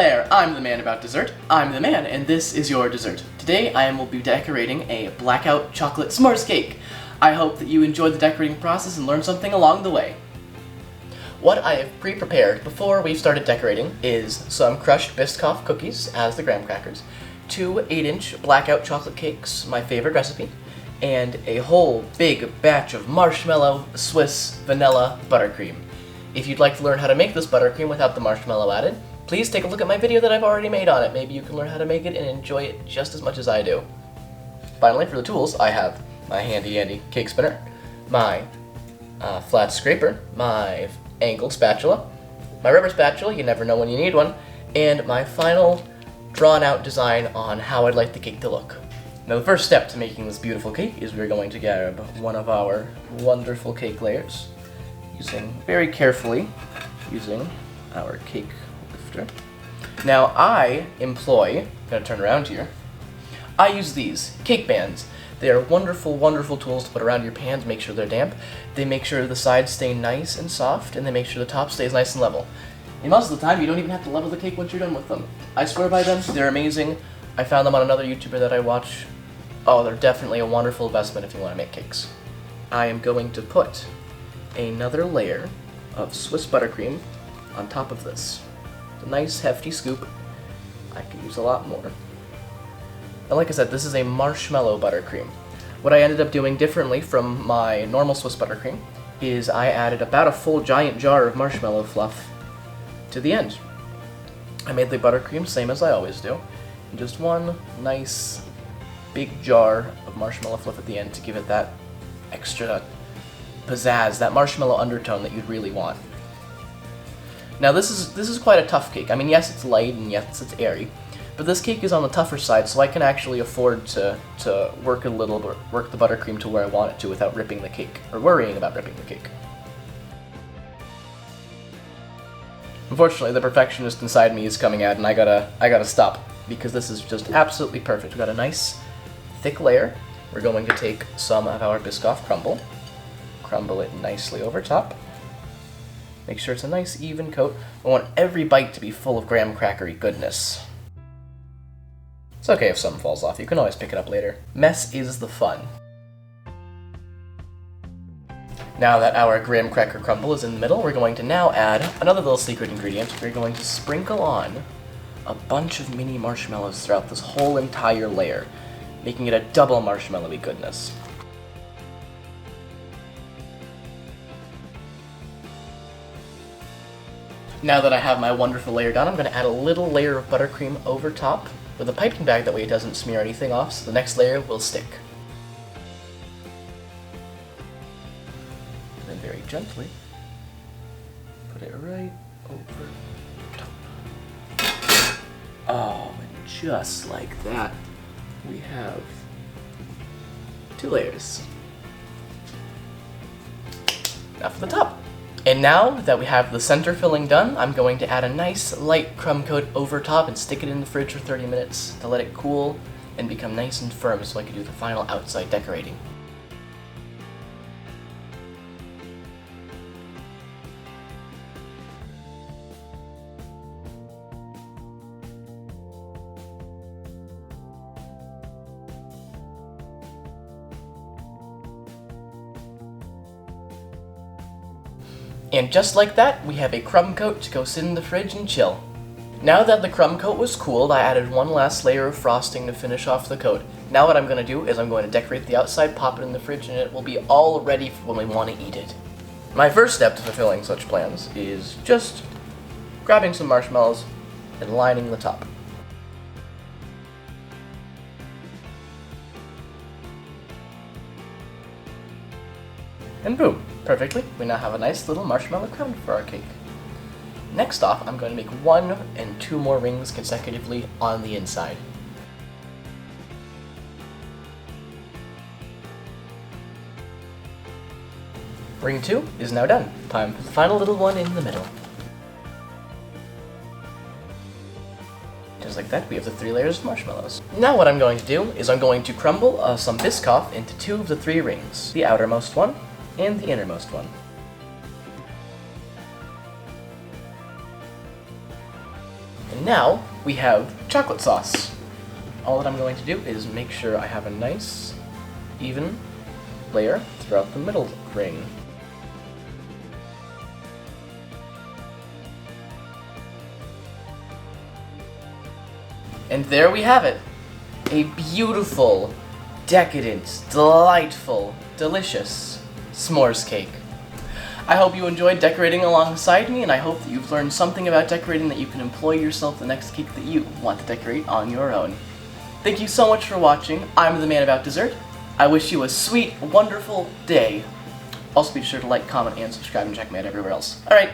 there! I'm the man about dessert. I'm the man, and this is your dessert. Today I will be decorating a blackout chocolate s'mores cake. I hope that you enjoyed the decorating process and learned something along the way. What I have pre-prepared before we started decorating is some crushed Biscoff cookies as the graham crackers, 2 8-inch blackout chocolate cakes, my favorite recipe, and a whole big batch of marshmallow Swiss vanilla buttercream. If you'd like to learn how to make this buttercream without the marshmallow added, please take a look at my video that I've already made on it. Maybe you can learn how to make it and enjoy it just as much as I do. Finally, for the tools, I have my handy-dandy cake spinner, my flat scraper, my angled spatula, my rubber spatula, you never know when you need one, and my final drawn-out design on how I'd like the cake to look. Now the first step to making this beautiful cake is we're going to grab one of our wonderful cake layers, very carefully using our cake lifter. Now I employ, I'm going to turn around here, I use these cake bands. They are wonderful, wonderful tools to put around your pans, make sure they're damp. They make sure the sides stay nice and soft, and they make sure the top stays nice and level. And most of the time, you don't even have to level the cake once you're done with them. I swear by them, they're amazing. I found them on another YouTuber that I watch. Oh, they're definitely a wonderful investment if you want to make cakes. I am going to put another layer of Swiss buttercream on top of this. It's a nice hefty scoop. I could use a lot more. And like I said, this is a marshmallow buttercream. What I ended up doing differently from my normal Swiss buttercream is I added about a full giant jar of marshmallow fluff to the end. I made the buttercream same as I always do, and just one nice big jar of marshmallow fluff at the end to give it that extra pizzazz, that marshmallow undertone that you'd really want. Now this is quite a tough cake. I mean, yes, it's light and yes, it's airy, but this cake is on the tougher side, so I can actually afford to work the buttercream to where I want it to without ripping the cake, or worrying about ripping the cake. Unfortunately, the perfectionist inside me is coming out, and I gotta stop, because this is just absolutely perfect. We've got a nice thick layer. We're going to take some of our Biscoff crumble it nicely over top. Make sure it's a nice even coat. I want every bite to be full of graham crackery goodness. It's okay if some falls off, you can always pick it up later. Mess is the fun. Now that our graham cracker crumble is in the middle, we're going to now add another little secret ingredient. We're going to sprinkle on a bunch of mini marshmallows throughout this whole entire layer, making it a double marshmallowy goodness. Now that I have my wonderful layer done, I'm going to add a little layer of buttercream over top with a piping bag, that way it doesn't smear anything off, so the next layer will stick. And then very gently, put it right over top. Oh, and just like that, we have 2 layers. Now for the top. And now that we have the center filling done, I'm going to add a nice light crumb coat over top and stick it in the fridge for 30 minutes to let it cool and become nice and firm so I can do the final outside decorating. And just like that, we have a crumb coat to go sit in the fridge and chill. Now that the crumb coat was cooled, I added one last layer of frosting to finish off the coat. Now what I'm going to do is I'm going to decorate the outside, pop it in the fridge, and it will be all ready for when we want to eat it. My first step to fulfilling such plans is just grabbing some marshmallows and lining the top. And boom, perfectly, we now have a nice little marshmallow crown for our cake. Next off, I'm going to make 1 and 2 more rings consecutively on the inside. Ring 2 is now done. Time for the final little one in the middle. Just like that, we have the 3 layers of marshmallows. Now what I'm going to do is I'm going to crumble some Biscoff into 2 of the 3 rings. The outermost one, and the innermost one. And now we have chocolate sauce. All that I'm going to do is make sure I have a nice, even layer throughout the middle ring. And there we have it. A beautiful, decadent, delightful, delicious s'mores cake. I hope you enjoyed decorating alongside me, and I hope that you've learned something about decorating that you can employ yourself the next cake that you want to decorate on your own. Thank you so much for watching. I'm the Man About Dessert. I wish you a sweet, wonderful day. Also be sure to like, comment, and subscribe, and check me out everywhere else. Alright,